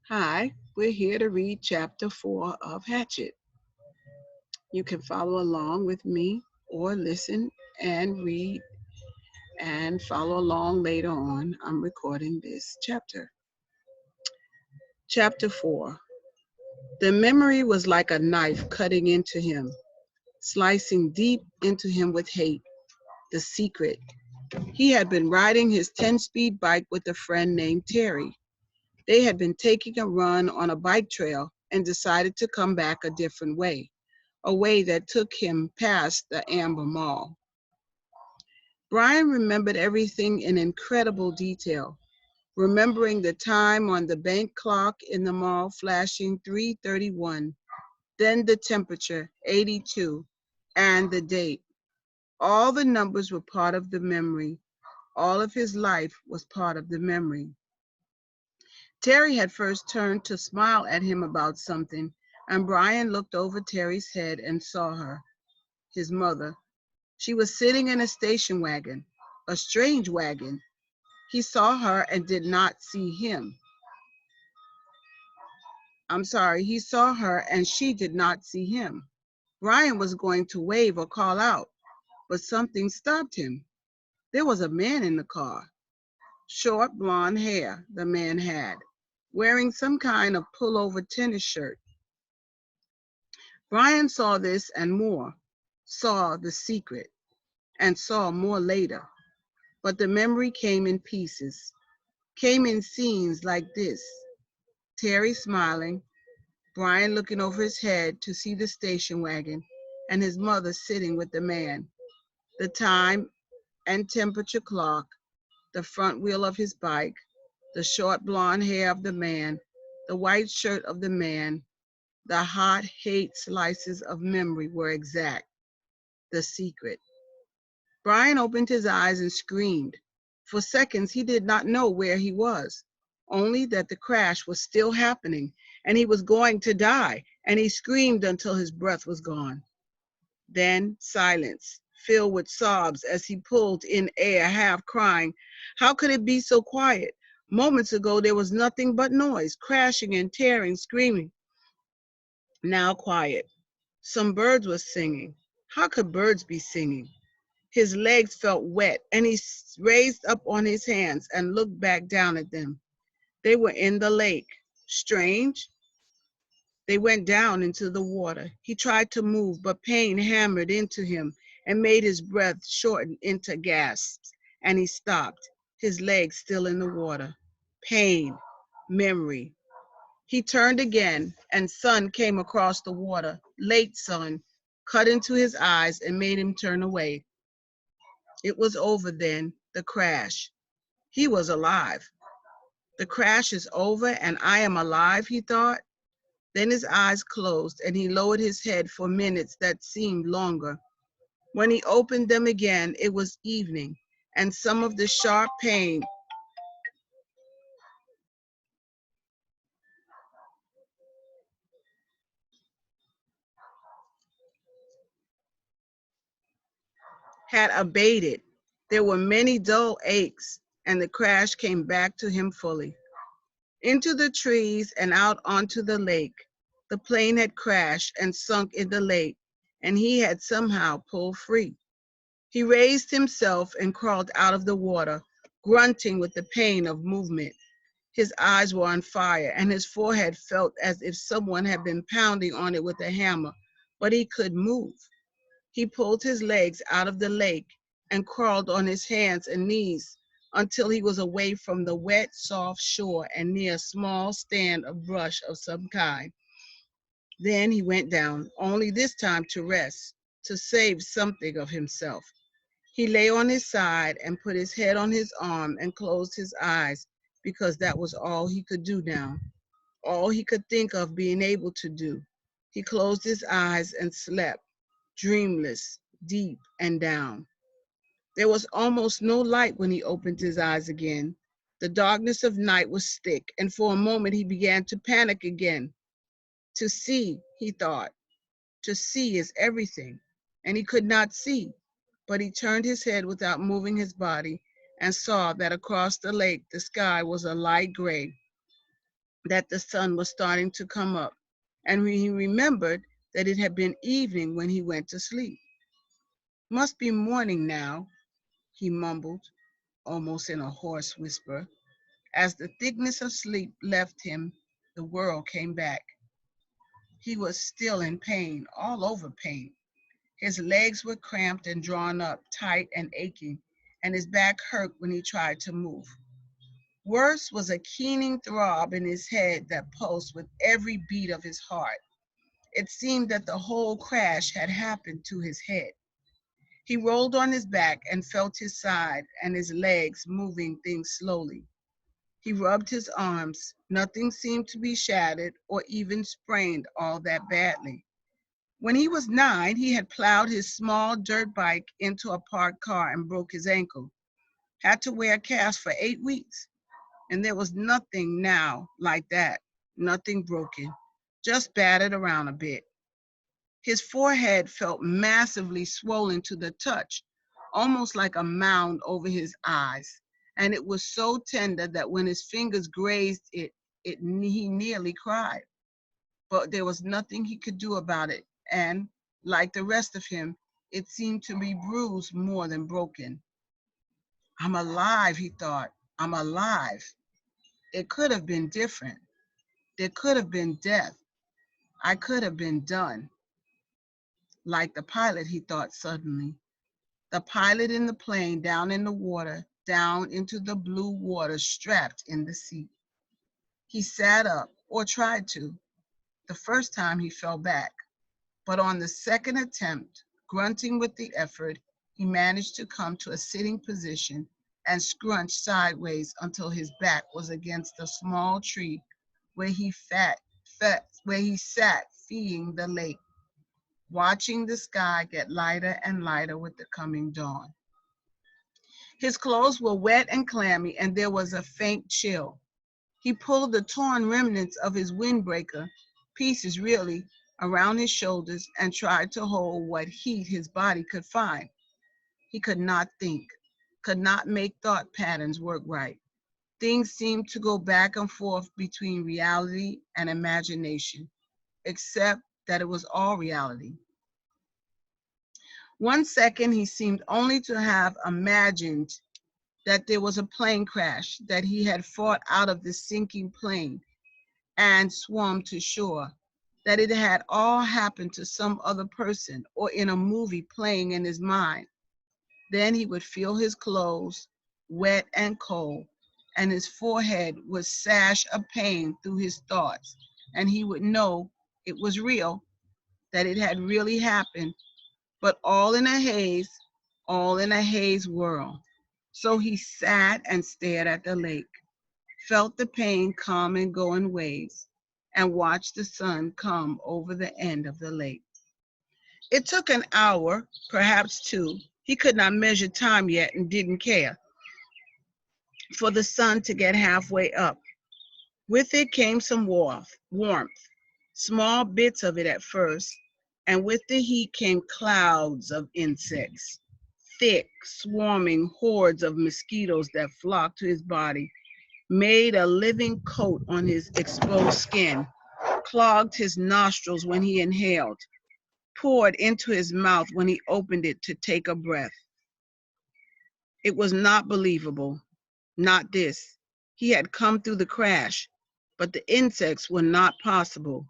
Hi, we're here to read chapter 4 of Hatchet. You can follow along with me or listen and read and follow along later on. I'm recording this chapter. Chapter 4. The memory was like a knife cutting into him, slicing deep into him with hate. The secret. He had been riding his 10-speed bike with a friend named Terry. They had been taking a run on a bike trail and decided to come back a different way, a way that took him past the Amber Mall. Brian remembered everything in incredible detail, remembering the time on the bank clock in the mall flashing 3:31, then the temperature 82, and the date. All the numbers were part of the memory. All of his life was part of the memory. Terry had first turned to smile at him about something, and Brian looked over Terry's head and saw her, his mother. She was sitting in a station wagon, a strange wagon. He saw her and did not see him. He saw her and she did not see him. Brian was going to wave or call out, but something stopped him. There was a man in the car. Short blonde hair the man had, wearing some kind of pullover tennis shirt. Brian saw this and more, saw the secret, and saw more later. But the memory came in pieces, came in scenes like this. Terry smiling, Brian looking over his head to see the station wagon, and his mother sitting with the man. The time and temperature clock, the front wheel of his bike, the short blonde hair of the man, the white shirt of the man, the hot hate slices of memory were exact. The secret. Brian opened his eyes and screamed. For seconds, he did not know where he was, only that the crash was still happening and he was going to die, and he screamed until his breath was gone. Then silence, filled with sobs as he pulled in air, half crying. How could it be so quiet? Moments ago, there was nothing but noise, crashing and tearing, screaming. Now quiet. Some birds were singing. How could birds be singing? His legs felt wet, and he raised up on his hands and looked back down at them. They were in the lake. Strange. They went down into the water. He tried to move, but pain hammered into him and made his breath shorten into gasps, and he stopped, his legs still in the water. Pain, memory. He turned again, and sun came across the water, late sun, cut into his eyes and made him turn away. It was over then, the crash. He was alive. The crash is over and I am alive, he thought. Then his eyes closed and he lowered his head for minutes that seemed longer. When he opened them again, it was evening, and some of the sharp pain had abated. There were many dull aches, and the crash came back to him fully. Into the trees and out onto the lake. The plane had crashed and sunk in the lake, and he had somehow pulled free. He raised himself and crawled out of the water, grunting with the pain of movement. His eyes were on fire, and his forehead felt as if someone had been pounding on it with a hammer, but he could move. He pulled his legs out of the lake and crawled on his hands and knees until he was away from the wet, soft shore and near a small stand of brush of some kind. Then he went down, only this time to rest, to save something of himself. He lay on his side and put his head on his arm and closed his eyes because that was all he could do now, all he could think of being able to do. He closed his eyes and slept, dreamless, deep and down. There was almost no light when he opened his eyes again. The darkness of night was thick, and for a moment he began to panic again. To see, he thought, to see is everything, and he could not see. But he turned his head without moving his body and saw that across the lake the sky was a light gray. that the sun was starting to come up, and he remembered that it had been evening when he went to sleep. Must be morning now, he mumbled, almost in a hoarse whisper. As the thickness of sleep left him, the world came back. He was still in pain, all over pain. His legs were cramped and drawn up, tight and aching, and his back hurt when he tried to move. Worse was a keening throb in his head that pulsed with every beat of his heart. It seemed that the whole crash had happened to his head. He rolled on his back and felt his side and his legs moving things slowly. He rubbed his arms. Nothing seemed to be shattered or even sprained all that badly. When he was 9, he had plowed his small dirt bike into a parked car and broke his ankle. Had to wear a cast for 8 weeks. And there was nothing now like that. Nothing broken. Just battered around a bit. His forehead felt massively swollen to the touch, almost like a mound over his eyes. And it was so tender that when his fingers grazed it, he nearly cried. But there was nothing he could do about it. And, like the rest of him, it seemed to be bruised more than broken. I'm alive, he thought. I'm alive. It could have been different. There could have been death. I could have been done. Like the pilot, he thought suddenly. The pilot in the plane down in the water, down into the blue water, strapped in the seat. He sat up, or tried to. The first time he fell back. But on the second attempt, grunting with the effort, he managed to come to a sitting position and scrunched sideways until his back was against a small tree where where he sat feeding the lake, watching the sky get lighter and lighter with the coming dawn. His clothes were wet and clammy, and there was a faint chill. He pulled the torn remnants of his windbreaker, pieces really, around his shoulders and tried to hold what heat his body could find. He could not think, could not make thought patterns work right. Things seemed to go back and forth between reality and imagination, except that it was all reality. One second he seemed only to have imagined that there was a plane crash, that he had fought out of the sinking plane and swum to shore, that it had all happened to some other person or in a movie playing in his mind. Then he would feel his clothes wet and cold, and his forehead would sash a pain through his thoughts, and he would know it was real, that it had really happened, but all in a haze whirl. So he sat and stared at the lake, felt the pain come and go in waves, and watched the sun come over the end of the lake. It took an hour, perhaps 2. He could not measure time yet and didn't care, for the sun to get halfway up. With it came some warmth, small bits of it at first, and with the heat came clouds of insects, thick, swarming hordes of mosquitoes that flocked to his body, made a living coat on his exposed skin, clogged his nostrils when he inhaled, poured into his mouth when he opened it to take a breath. It was not believable, not this. He had come through the crash, but the insects were not possible.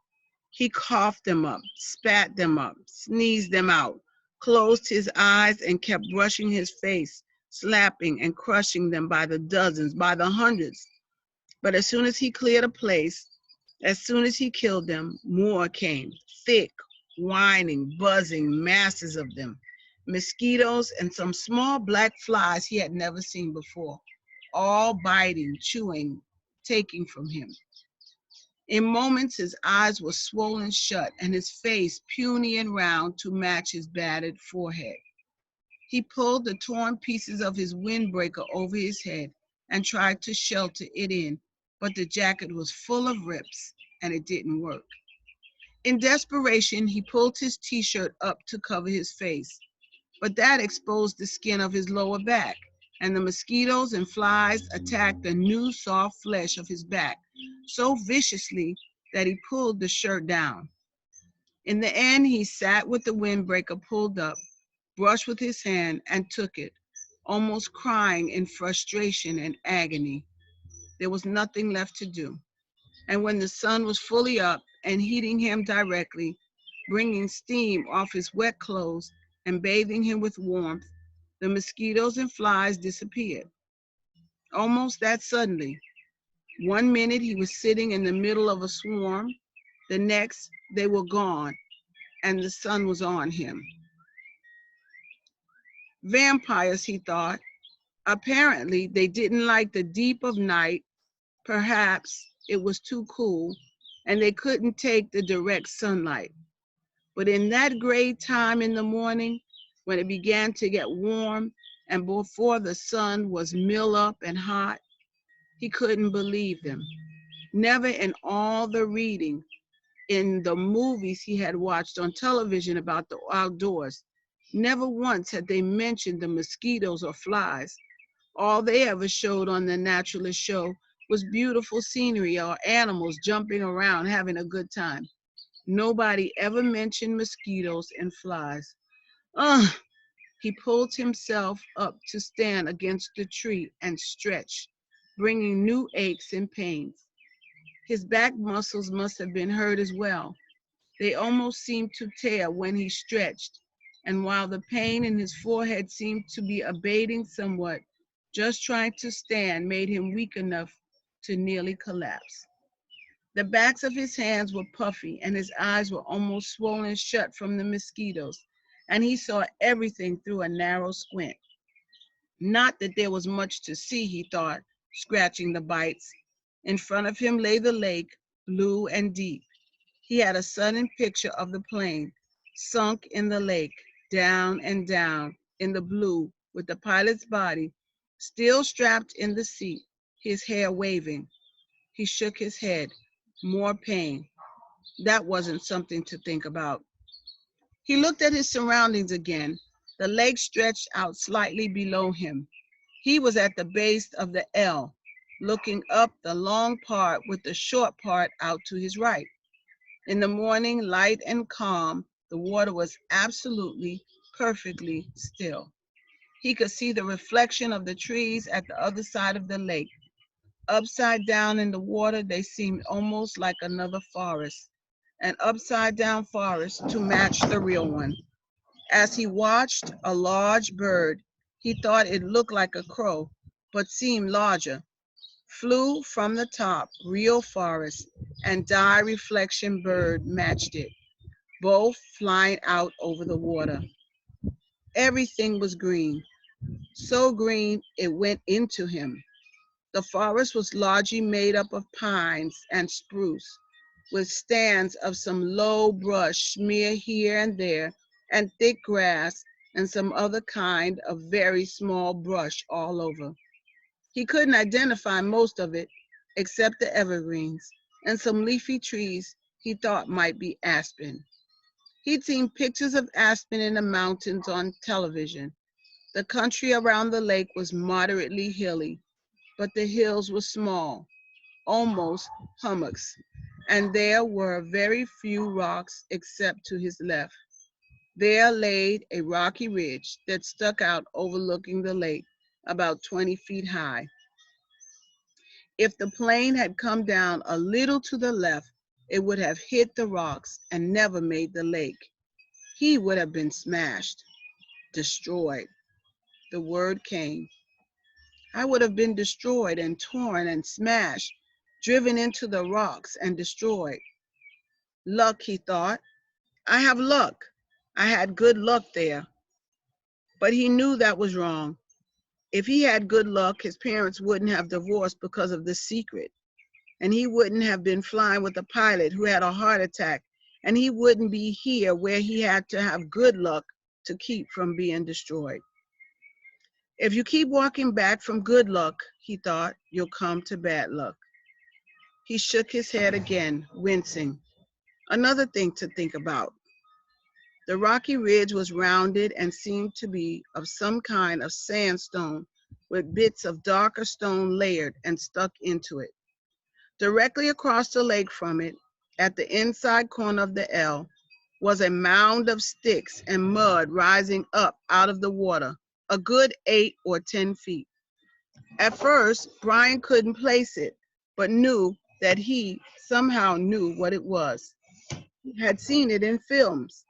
He coughed them up, spat them up, sneezed them out, closed his eyes and kept brushing his face, slapping and crushing them by the dozens, by the hundreds. But as soon as he cleared a place, as soon as he killed them, more came, thick, whining, buzzing masses of them, mosquitoes and some small black flies he had never seen before, all biting, chewing, taking from him. In moments, his eyes were swollen shut and his face puny and round to match his battered forehead. He pulled the torn pieces of his windbreaker over his head and tried to shelter it in, but the jacket was full of rips and it didn't work. In desperation, he pulled his t-shirt up to cover his face, but that exposed the skin of his lower back, and the mosquitoes and flies attacked the new soft flesh of his back so viciously that he pulled the shirt down. In the end, he sat with the windbreaker pulled up, brushed with his hand, and took it, almost crying in frustration and agony. There was nothing left to do. And when the sun was fully up and heating him directly, bringing steam off his wet clothes and bathing him with warmth, the mosquitoes and flies disappeared. Almost that suddenly. One minute he was sitting in the middle of a swarm, the next they were gone and the sun was on him. Vampires, he thought. Apparently, they didn't like the deep of night. Perhaps it was too cool and they couldn't take the direct sunlight. But in that gray time in the morning, when it began to get warm and before the sun was mill up and hot, he couldn't believe them. Never in all the reading, in the movies he had watched on television about the outdoors, never once had they mentioned the mosquitoes or flies. All they ever showed on the naturalist show was beautiful scenery or animals jumping around having a good time. Nobody ever mentioned mosquitoes and flies. Ugh! He pulled himself up to stand against the tree and stretch, bringing new aches and pains. His back muscles must have been hurt as well. They almost seemed to tear when he stretched, and while the pain in his forehead seemed to be abating somewhat, just trying to stand made him weak enough to nearly collapse. The backs of his hands were puffy, and his eyes were almost swollen shut from the mosquitoes, and he saw everything through a narrow squint. Not that there was much to see, he thought, scratching the bites. In front of him lay the lake, blue and deep. He had a sudden picture of the plane, sunk in the lake, down and down in the blue, with the pilot's body still strapped in the seat, his hair waving. He shook his head. More pain. That wasn't something to think about. He looked at his surroundings again. The lake stretched out slightly below him. He was at the base of the L, looking up the long part with the short part out to his right. In the morning, light and calm, the water was absolutely, perfectly still. He could see the reflection of the trees at the other side of the lake. Upside down in the water, they seemed almost like another forest, an upside down forest to match the real one. As he watched a large bird, he thought it looked like a crow, but seemed larger, flew from the top, real forest, and dye reflection bird matched it, both flying out over the water. Everything was green, so green it went into him. The forest was largely made up of pines and spruce, with stands of some low brush smeared here and there, and thick grass and some other kind of very small brush all over. He couldn't identify most of it, except the evergreens and some leafy trees he thought might be aspen. He'd seen pictures of aspen in the mountains on television. The country around the lake was moderately hilly, but the hills were small, almost hummocks, and there were very few rocks except to his left. There lay a rocky ridge that stuck out overlooking the lake, about 20 feet high. If the plane had come down a little to the left, it would have hit the rocks and never made the lake. He would have been smashed, destroyed. The word came. I would have been destroyed and torn and smashed, driven into the rocks and destroyed. Luck, he thought. I have luck. I had good luck there. But he knew that was wrong. If he had good luck, his parents wouldn't have divorced because of the secret. And he wouldn't have been flying with a pilot who had a heart attack. And he wouldn't be here where he had to have good luck to keep from being destroyed. If you keep walking back from good luck, he thought, you'll come to bad luck. He shook his head again, wincing. Another thing to think about. The rocky ridge was rounded and seemed to be of some kind of sandstone with bits of darker stone layered and stuck into it. Directly across the lake from it, at the inside corner of the L, was a mound of sticks and mud rising up out of the water, a good 8 or 10 feet. At first, Brian couldn't place it, but knew that he somehow knew what it was. He had seen it in films.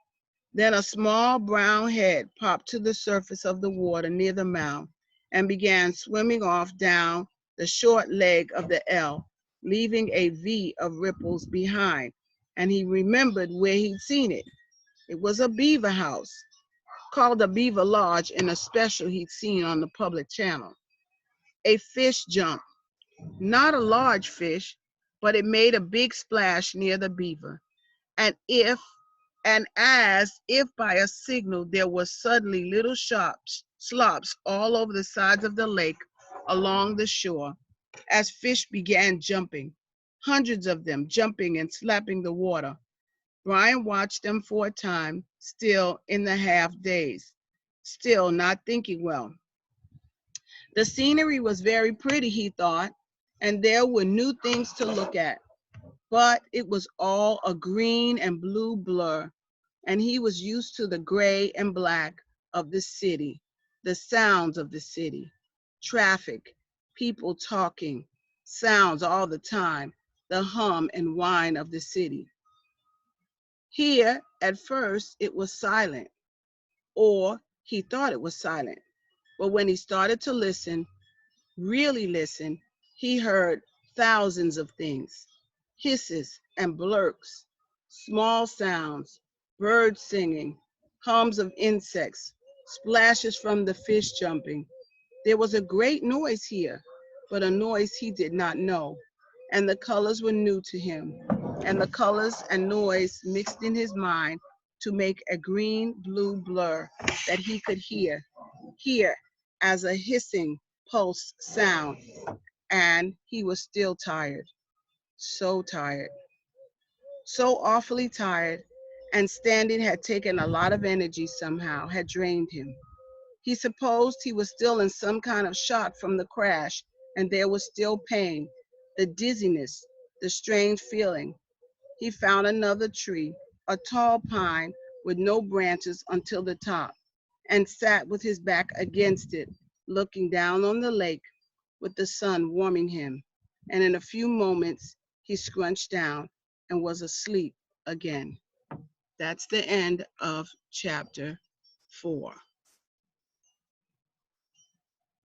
Then a small brown head popped to the surface of the water near the mound and began swimming off down the short leg of the L, leaving a V of ripples behind. And he remembered where he'd seen it. It was a beaver house, called a beaver lodge in a special he'd seen on the public channel. A fish jumped, not a large fish, but it made a big splash near the beaver. And as if by a signal, there was suddenly little slops all over the sides of the lake along the shore as fish began jumping, hundreds of them jumping and slapping the water. Brian watched them for a time, still in the half daze, still not thinking well. The scenery was very pretty, he thought, and there were new things to look at, but it was all a green and blue blur, and he was used to the gray and black of the city, the sounds of the city, traffic, people talking, sounds all the time, the hum and whine of the city. Here, at first, it was silent, or he thought it was silent, but when he started to listen, really listen, he heard thousands of things, hisses and blurks, small sounds, birds singing, hums of insects, splashes from the fish jumping. There was a great noise here, but a noise he did not know, and the colors were new to him, and the colors and noise mixed in his mind to make a green-blue blur that he could hear as a hissing pulse sound, and he was still tired, tired, so awfully tired, and standing had taken a lot of energy somehow, had drained him. He supposed he was still in some kind of shock from the crash, and there was still pain, the dizziness, the strange feeling. He found another tree, a tall pine with no branches until the top, and sat with his back against it, looking down on the lake with the sun warming him. And in a few moments, he scrunched down and was asleep again. That's the end of chapter 4.